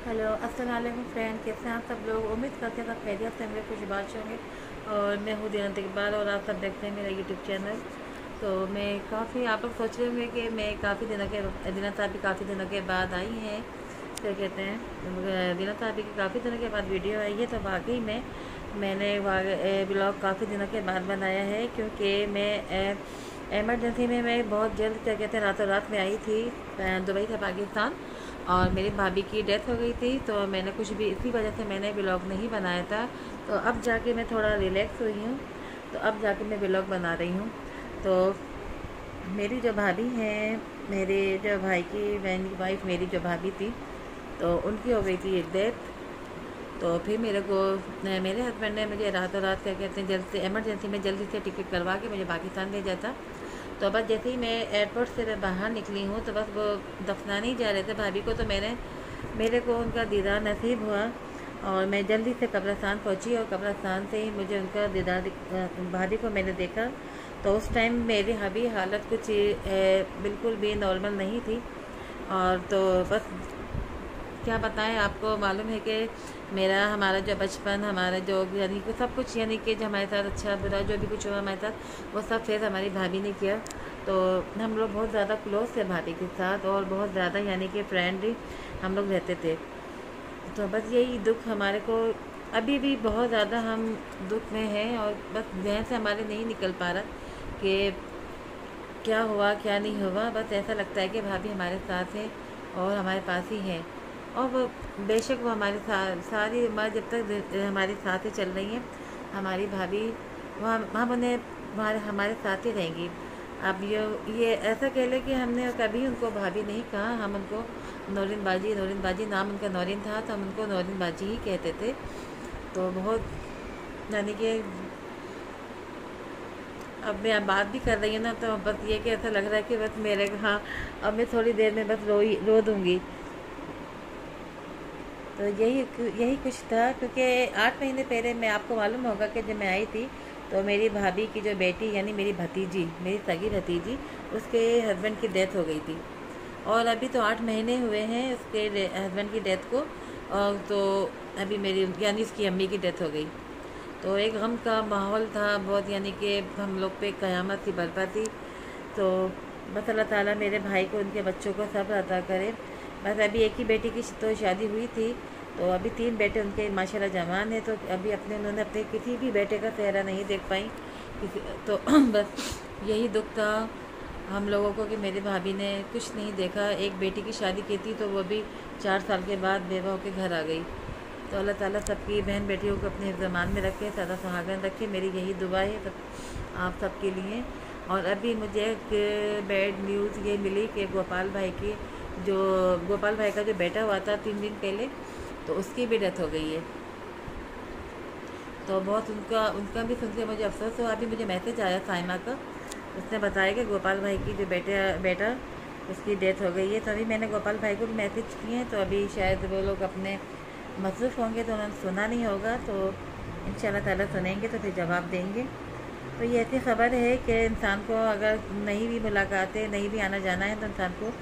Hello अस्सलाम वालेकुम friend, कैसे हैं आप सब लोग। उम्मीद करते हैं सब खैरियत से होंगे, खुश बात होंगे। और मैं हूँ दीनत इकबाल और आप सब देखते हैं मेरा यूट्यूब चैनल। तो मैं काफ़ी आप लोग सोच रहे होंगे कि मैं काफ़ी दिनों के दीनत साहब भी काफ़ी दिनों के बाद आई हैं, क्या कहते हैं, दीनत साहब की काफ़ी दिनों के बाद वीडियो आई है। तो वाकई में मैंने ब्लॉग काफ़ी दिनों के बाद बनाया है, क्योंकि मैं एमरजेंसी में मैं बहुत जल्द, क्या कहते हैं, रातों रात में आई थी दुबई से पाकिस्तान। और मेरी भाभी की डेथ हो गई थी, तो मैंने कुछ भी इसी वजह से मैंने ब्लॉग नहीं बनाया था। तो अब जाके मैं थोड़ा रिलैक्स हुई हूँ, तो अब जाके मैं ब्लॉग बना रही हूँ। तो मेरी जो भाभी हैं, मेरे जो भाई की बहन की वाइफ, मेरी जो भाभी थी, तो उनकी हो गई थी एक डेथ। तो फिर मेरे हस्बैंड ने मुझे रातों रात, क्या कहते हैं, जल्द से एमरजेंसी में जल्दी से टिकट करवा के मुझे पाकिस्तान भेजा था। तो बस जैसे ही मैं एयरपोर्ट से मैं बाहर निकली हूँ, तो बस वो दफनाने ही जा रहे थे भाभी को। तो मेरे को उनका दीदार नसीब हुआ और मैं जल्दी से कब्रिस्तान पहुँची। और कब्रिस्तान से ही मुझे उनका भाभी को मैंने देखा। तो उस टाइम मेरी भाभी हालत कुछ बिल्कुल भी नॉर्मल नहीं थी। और तो बस क्या बताएं, आपको मालूम है कि हमारा जो बचपन, हमारा जो यानी कि सब कुछ, यानी कि जो हमारे साथ अच्छा बुरा जो भी कुछ हुआ हमारे साथ, वो सब फेस हमारी भाभी ने किया। तो हम लोग बहुत ज़्यादा क्लोज थे भाभी के साथ, और बहुत ज़्यादा यानी कि फ्रेंडली हम लोग रहते थे। तो बस यही दुख हमारे को अभी भी बहुत ज़्यादा हम दुख में हैं, और बस जहन से हमारे नहीं निकल पा रहा कि क्या हुआ क्या नहीं हुआ। बस ऐसा लगता है कि भाभी हमारे साथ है और हमारे पास ही है। और वो बेशक वो हमारे साथ सारी उम्र जब तक हमारे साथ ही चल रही हैं हमारी भाभी, वो हम उन्हें हमारे साथ ही रहेंगी। अब ये ऐसा कह लें कि हमने कभी उनको भाभी नहीं कहा, हम उनको नौरीन बाजी नाम उनका नौरीन था, तो हम उनको नौरीन बाजी ही कहते थे। तो बहुत यानी कि अब मैं बात भी कर रही हूँ ना, तो बस ये कि ऐसा लग रहा है कि बस मेरे, हाँ, अब मैं थोड़ी देर में बस रो दूँगी। तो यही कुछ था, क्योंकि 8 महीने पहले मैं, आपको मालूम होगा कि जब मैं आई थी, तो मेरी भाभी की जो बेटी, यानी मेरी भतीजी, मेरी सगी भतीजी, उसके हस्बैंड की डेथ हो गई थी। और अभी तो 8 महीने हुए हैं उसके हस्बैंड की डेथ को। और तो अभी मेरी, यानी उसकी अम्मी की डेथ हो गई। तो एक गम का माहौल था बहुत, यानी कि हम लोग पे क़यामत सी बरपा थी। तो बस अल्लाह ताला मेरे भाई को, उनके बच्चों को सब्र अता करे। बस अभी एक ही बेटी की तो शादी हुई थी, तो अभी 3 बेटे उनके माशाल्लाह जवान है। तो अभी उन्होंने अपने किसी भी बेटे का चेहरा नहीं देख पाई किसी। तो बस यही दुख था हम लोगों को कि मेरी भाभी ने कुछ नहीं देखा। एक बेटी की शादी की थी, तो वो भी 4 साल के बाद बेवा होकर घर आ गई। तो अल्लाह ताला सबकी बहन बेटियों को अपने ज़मान में रखे, सदा सुहागन रखे, मेरी यही दुआ है आप सबके लिए। और अभी मुझे एक बैड न्यूज़ ये मिली कि गोपाल भाई का जो बेटा हुआ था 3 दिन पहले, तो उसकी भी डेथ हो गई है। तो बहुत उनका उनका भी सुन के मुझे अफसोस हुआ। अभी मुझे मैसेज आया साइमा का, उसने बताया कि गोपाल भाई की जो बेटा उसकी डेथ हो गई है। तो अभी मैंने गोपाल भाई को भी मैसेज किए हैं, तो अभी शायद वो लोग अपने मसरूफ़ होंगे, तो उन्होंने सुना नहीं होगा। तो इंशाल्लाह ताला सुनेंगे तो फिर जवाब देंगे। तो ये ऐसी ख़बर है कि इंसान को अगर नहीं भी मुलाकातें, नहीं भी आना जाना है, तो इंसान को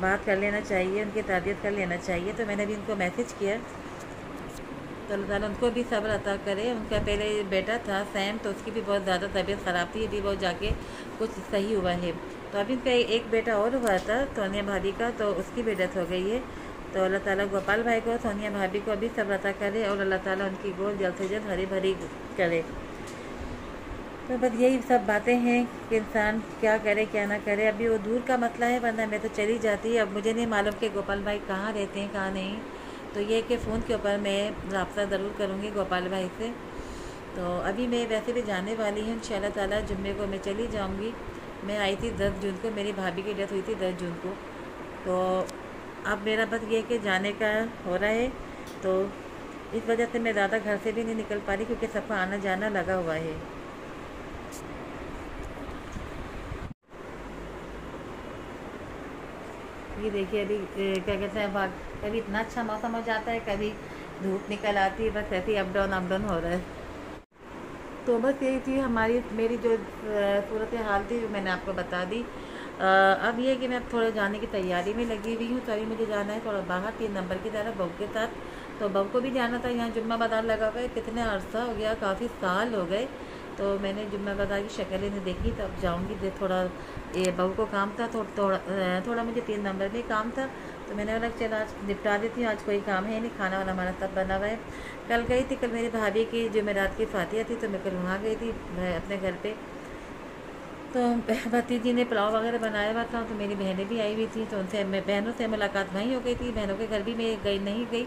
बात कर लेना चाहिए, उनकी ताज़ियत कर लेना चाहिए। तो मैंने भी उनको मैसेज किया, तो अल्लाह ताला उनको भी सब्र अता करे। उनका पहले बेटा था सैम, तो उसकी भी बहुत ज़्यादा तबीयत ख़राब थी, अभी वो जाके कुछ सही हुआ है। तो अभी उनका एक बेटा और हुआ था सोनिया भाभी का, तो उसकी भी डेथ हो गई है। तो अल्लाह ताला गोपाल भाई को, सोनिया भाभी को अभी सब्र अता करे, और अल्लाह ताला उनकी गोद जल्द से जल्द हरी भरी करे। तो बस यही सब बातें हैं कि इंसान क्या करे क्या ना करे। अभी वो दूर का मसला है, वरना मैं तो चली जाती। अब मुझे नहीं मालूम कि गोपाल भाई कहाँ रहते हैं कहाँ नहीं। तो ये कि फ़ोन के ऊपर मैं रब्ता ज़रूर करूँगी गोपाल भाई से। तो अभी मैं वैसे भी जाने वाली हूँ, इंशाल्लाह ताला जुम्मे को मैं चली जाऊँगी। मैं आई थी 10 जून को, मेरी भाभी की डेथ हुई थी 10 जून को। तो अब मेरा बस ये कि जाने का हो रहा है। तो इस वजह से मैं ज़्यादा घर से भी नहीं निकल पा रही, क्योंकि सबका आना जाना लगा हुआ है। ये देखिए अभी क्या कहते हैं, कभी इतना अच्छा मौसम हो जाता है, कभी धूप निकल आती है, बस ऐसे ही अप डाउन हो रहा है। तो बस यही थी मेरी जो सूरत हाल थी, जो मैंने आपको बता दी। अब ये है कि मैं अब थोड़े जाने की तैयारी में लगी हुई हूँ। तो अभी मुझे जाना है थोड़ा बाहर 3 नंबर की तरफ बहू के साथ। तो बहू को भी जाना था, यहाँ जुम्मा बाजार लगा हुआ है, कितने अरसा हो गया, काफ़ी साल हो गए। तो मैंने जुम्मा बाजार की शक्ल ही नहीं देखी, तो अब जाऊँगी। दे थोड़ा ये बहू को काम था, थोड़ा मुझे 3 नंबर में काम था। तो मैंने बोला चल आज निपटा देती हूँ, आज कोई काम है नहीं, खाना वाना हमारा सब बना हुआ है। कल गई थी, कल मेरी भाभी की जुमेरात की फातिहा थी, तो मैं कल वहाँ गई थी अपने घर पे। तो भतीजी ने पुलाव वगैरह बनाया हुआ था, तो मेरी बहनें भी आई हुई थी, तो उनसे मैं बहनों से मुलाकात वहीं हो गई थी। बहनों के घर भी मैं गई नहीं गई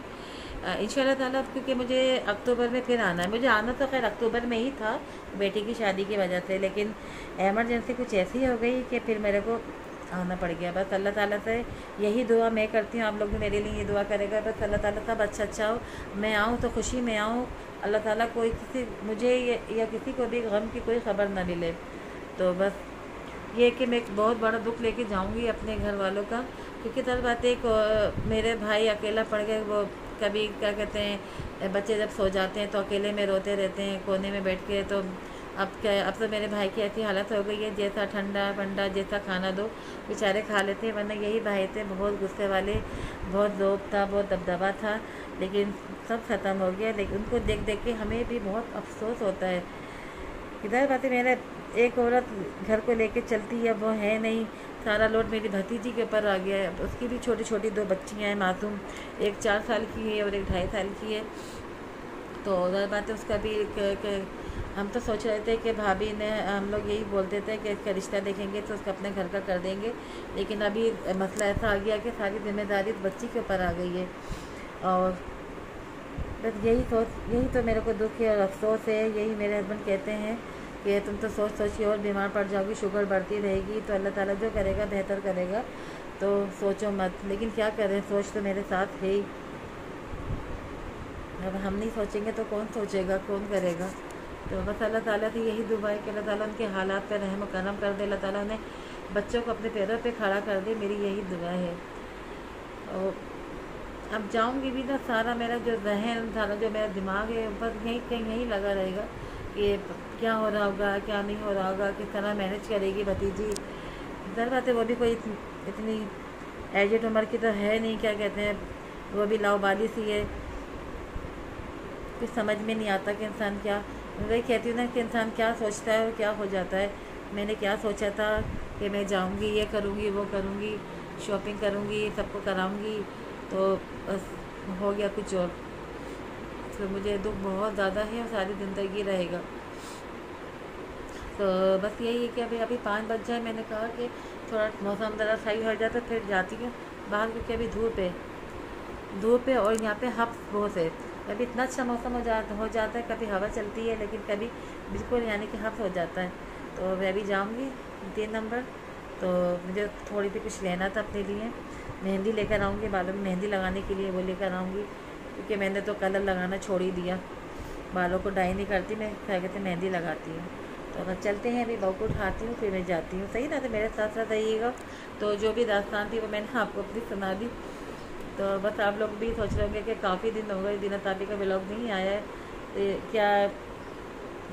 इंशाल्लाह ताला, क्योंकि मुझे अक्टूबर में फिर आना है। मुझे आना तो खैर अक्टूबर में ही था बेटी की शादी की वजह से, लेकिन एमरजेंसी कुछ ऐसी हो गई कि फिर मेरे को आना पड़ गया। बस अल्लाह ताला से यही दुआ मैं करती हूँ, आप लोग भी मेरे लिए ये दुआ करेगा। बस अल्लाह ताला सब अच्छा हो, मैं आऊँ तो खुशी में आऊँ। अल्लाह ताला कोई किसी मुझे या किसी को भी गम की कोई ख़बर ना मिले। तो बस ये कि मैं एक बहुत बड़ा दुख लेके जाऊंगी अपने घर वालों का, क्योंकि दर बात एक मेरे भाई अकेला पड़ गए। वो कभी क्या कहते हैं, बच्चे जब सो जाते हैं तो अकेले में रोते रहते हैं कोने में बैठ के। तो अब तो मेरे भाई की ऐसी हालत हो गई है, जैसा ठंडा वंडा जैसा खाना दो बेचारे खा लेते हैं। वरना यही भाई थे बहुत गुस्से वाले, बहुत ज़ोब था, बहुत दबदबा था, लेकिन सब ख़त्म हो गया। लेकिन उनको देख देख के हमें भी बहुत अफसोस होता है। इधर बातें मेरा एक औरत घर को लेके चलती है, वो है नहीं, सारा लोड मेरी भतीजी के ऊपर आ गया है। उसकी भी छोटी छोटी 2 बच्चियाँ हैं मासूम, एक 4 साल की है और एक 2.5 साल की है। तो उधर बात है उसका भी हम तो सोच रहे थे कि भाभी ने, हम लोग यही बोलते थे कि इसका रिश्ता देखेंगे तो उसका अपने घर का कर देंगे, लेकिन अभी मसला ऐसा आ गया कि सारी जिम्मेदारी बच्ची के ऊपर आ गई है। और बस यही तो मेरे को दुख है और अफसोस है। यही मेरे हस्बैंड कहते हैं कि तुम तो सोच के और बीमार पड़ जाओगी, शुगर बढ़ती रहेगी। तो अल्लाह ताला जो करेगा बेहतर करेगा, तो सोचो मत। लेकिन क्या करें, सोच तो मेरे साथ है ही। अब हम नहीं सोचेंगे तो कौन सोचेगा, कौन करेगा। तो बस अल्लाह ताला से यही दुआ है कि अल्लाह ताला उनके हालात पर रहम करम कर दे, अल्लाह ताला उन्हें बच्चों को अपने पैरों पे खड़ा कर दे, मेरी यही दुआ है। और अब जाऊंगी भी ना, सारा मेरा जो जहन, सारा जो मेरा दिमाग है, बस यहीं लगा रहेगा कि क्या हो रहा होगा, क्या नहीं हो रहा होगा, किस तरह मैनेज करेगी भतीजी। दर बात है वो भी कोई इतनी एजेड उम्र की तो है नहीं, क्या कहते हैं, वो भी लाउबाली सी है। कुछ समझ में नहीं आता कि इंसान क्या, मैं वही कहती हूँ ना कि इंसान क्या सोचता है और क्या हो जाता है। मैंने क्या सोचा था कि मैं जाऊँगी, ये करूँगी, वो करूँगी, शॉपिंग करूँगी, सबको कराऊँगी, तो बस हो गया कुछ और। तो मुझे दुख बहुत ज़्यादा है और सारी ज़िंदगी रहेगा। तो बस यही है कि अभी 5 बज जाए, मैंने कहा कि थोड़ा मौसम ज़रा सही हो जाए तो फिर जाती हूँ बाहर, क्योंकि अभी धूप है और यहाँ पे हफ्स बहुत है। कभी इतना अच्छा मौसम हो जाता है, कभी हवा चलती है, लेकिन कभी बिल्कुल यानी कि हफ्स हो जाता है। तो मैं अभी जाऊँगी 3 नंबर। तो मुझे थोड़ी सी कुछ लेना था अपने लिए, मेहंदी लेकर आऊँगी, बालों में मेहंदी लगाने के लिए वो लेकर आऊँगी, क्योंकि मैंने तो कलर लगाना छोड़ ही दिया, बालों को डाई नहीं करती, मैं क्या कहते मेहंदी लगाती हूँ। तो बस चलते हैं, अभी बहू को उठाती हूँ फिर मैं जाती हूँ। सही ना, तो मेरे साथ साथ रहिएगा। तो जो भी दास्तान थी वो मैंने आपको अपनी सुना दी। तो बस आप लोग भी सोच रहे होंगे कि काफ़ी दिन हो गए दीना ताबी का व्लॉग नहीं आया है, तो क्या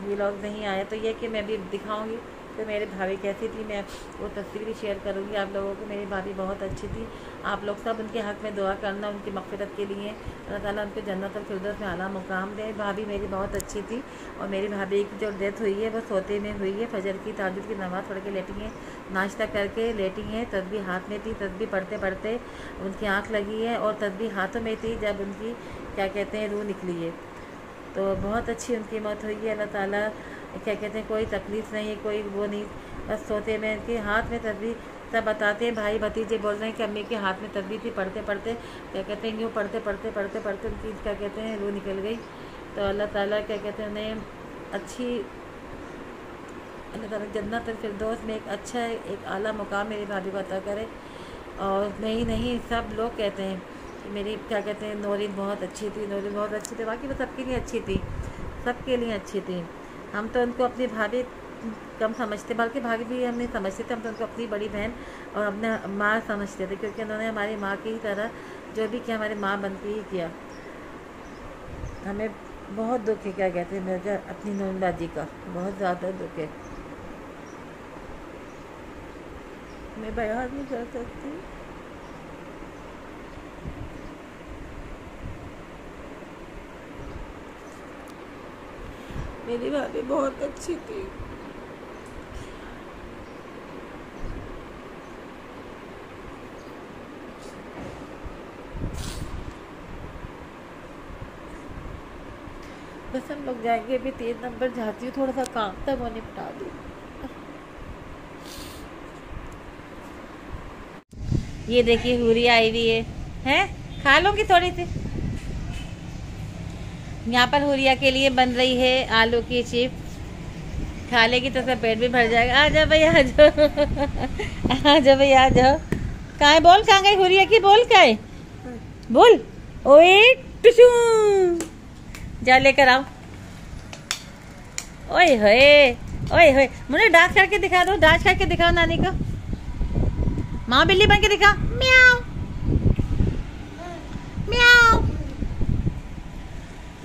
व्लॉग नहीं आया, तो ये कि मैं भी दिखाऊंगी तो मेरी भाभी कैसी थी, मैं वो तस्वीर भी शेयर करूंगी आप लोगों को। मेरी भाभी बहुत अच्छी थी, आप लोग सब उनके हक़ में दुआ करना, उनकी मग़फ़िरत के लिए। अल्लाह ताला उनको जन्नतुल फिरदौस में आला मुकाम दे। भाभी मेरी बहुत अच्छी थी। और मेरी भाभी की जो डेथ हुई है वो सोते में हुई है, फजर की ताजुद की नमाज़ पढ़ के लेटी हैं, नाश्ता करके लेटी हैं, तस्बीह हाथ में थी, तस्बीह पढ़ते पढ़ते उनकी आँख लगी है और तस्बीह हाथों में थी जब उनकी क्या कहते हैं रूह निकली है। तो बहुत अच्छी उनकी मौत हुई है। अल्लाह ताला क्या कहते हैं, कोई तकलीफ़ नहीं है, कोई वो नहीं, बस सोते में उनके हाथ में तस्बीह, सब बताते हैं भाई भतीजे बोल रहे हैं कि अम्मी के हाथ में तस्बीह थी, पढ़ते पढ़ते क्या कहते हैं यूँ पढ़ते पढ़ते उनकी क्या कहते हैं रूह निकल गई। तो अल्लाह ताला क्या कहते हैं उन्हें अच्छी, अल्लाह ताला जन्नतुल फिरदौस में एक अच्छा एक आला मुकाम मेरी भाभी को अता करे। और नहीं सब लोग कहते हैं कि मेरी क्या कहते हैं नौरीन बहुत अच्छी थी, नौरीन बहुत अच्छी थी, बाकी वो सबके लिए अच्छी थी, सबके लिए अच्छी थी। हम तो उनको अपनी भाभी कम समझते, बल्कि भाभी भी हम नहीं समझते थे, हम तो उनको अपनी बड़ी बहन और अपने माँ समझते थे, क्योंकि उन्होंने हमारी माँ की ही तरह जो भी किया हमारी माँ बन के ही किया। हमें बहुत दुख है क्या कहते हैं मेरे अपनी नूनबाजी का, बहुत ज़्यादा दुख है। मैं बयान नहीं कर सकती। मेरी भाभी बहुत अच्छी थी। बस हम लोग जाएंगे, अभी 3 नंबर जाती हूँ, थोड़ा सा काम था वो निपटा दूँ। ये देखिए हुरी आई हुई है, हैं खा लूँगी थोड़ी सी। यहाँ पर हुरिया के लिए बन रही है आलू की चिप्स, खा लेगी तो उसका पेट भी भर जाएगा। आ जाओ भैया, आ जाओ, आ जाओ भैया, आ जाओ। कहाँ है बोल, कहाँ गई हुरिया की, बोल कहाँ है, बोल। ओए टुशू, जा लेकर आओ। ओए होए, ओए होए, मुझे डांस करके दिखा दो, डांस करके दिखाओ नानी को। माँ बिल्ली बन के दिखा, म्याऊ म्याऊ।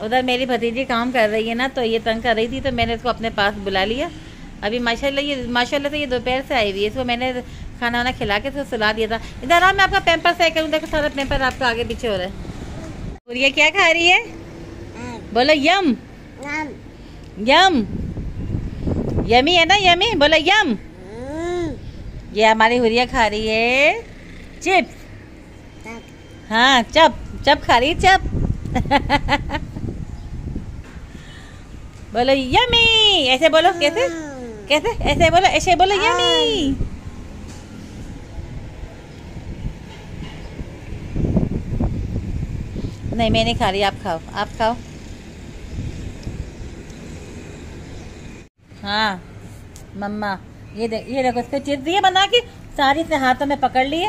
उधर मेरी भतीजी काम कर रही है ना, तो ये तंग कर रही थी, तो मैंने इसको अपने पास बुला लिया। अभी माशाल्लाह से ये दोपहर से आई हुई है, इसको मैंने खाना वाना खिला के इसको सुला दिया था। इधर आओ, मैं आपका पैम्पर सही करूँ। देखो सारा पैम्पर आपका आगे पीछे हो रहा है। और ये क्या खा रही है, बोलो यम यम। यमी है ना, यमी, बोलो यम। ये हमारी हुरिया खा रही है चिप्स। हाँ चप चप खा रही है, चप। बोलो यमी, ऐसे बोलो, कैसे कैसे, ऐसे बोलो, ऐसे बोलो यमी। नहीं मैं नहीं खा रही, आप खाओ, आप खाओ। हाँ मम्मा, ये देखो इसको चिप्स दिए बना के, सारी से हाथों में पकड़ लिए।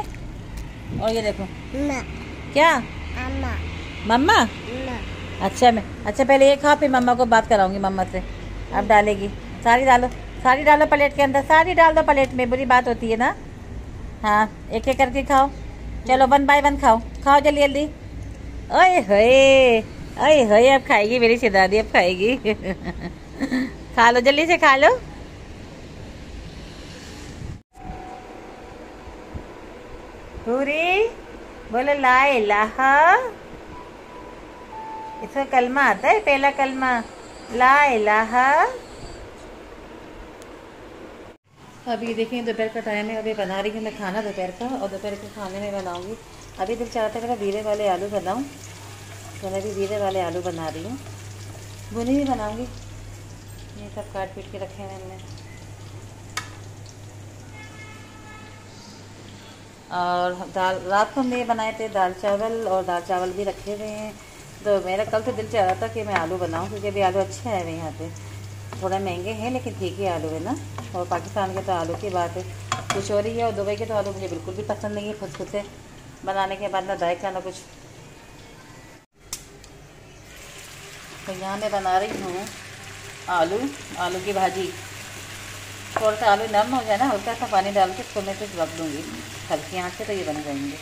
और ये देखो क्या मम्मा, अच्छा पहले ये खाओ, फिर मम्मा को बात कराऊंगी मम्मा से। अब डालेगी, सारी डालो प्लेट के अंदर, सारी डाल दो प्लेट में, बुरी बात होती है ना। हाँ एक एक करके खाओ, चलो 1 बाय 1 खाओ, खाओ जल्दी जल्दी। ओए होए, अब खाएगी मेरी शहजादी, अब खाएगी। खा लो जल्दी से, खा लो। पूरी बोलो ला इलाहा, इसका कलमा आता है, पहला कलमा ला इलाहा। अभी देखिए दोपहर का टाइम है, अभी बना रही हूँ मैं खाना दोपहर का, और दोपहर के खाने में बनाऊंगी। अभी दिल चाहता है मेरा जीरे वाले आलू बनाऊँ, तो मैं भी जीरे वाले आलू बना रही हूँ। भुनी भी बनाऊंगी, ये सब काट पीट के रखे हैं हमने। और दाल रात को हमने बनाए थे, दाल चावल भी रखे हुए हैं। तो मेरा कल तो दिल चाह रहा था कि मैं आलू बनाऊं, क्योंकि अभी आलू अच्छे आए हुए यहाँ पे, थोड़ा महंगे हैं लेकिन ठीक ही आलू है ना। और पाकिस्तान के तो आलू की बात है कुछ हो रही है, और दुबई के तो आलू मुझे बिल्कुल भी पसंद नहीं है, खुद बनाने के बाद ना जायका ना कुछ। तो यहाँ मैं बना रही हूँ आलू की भाजी। थोड़ा सा आलू नरम हो जाए ना, हल्का सा पानी डाल के इसको मैं कुछ रख दूँगी हल्की आँच से, तो ये बन जाएंगे।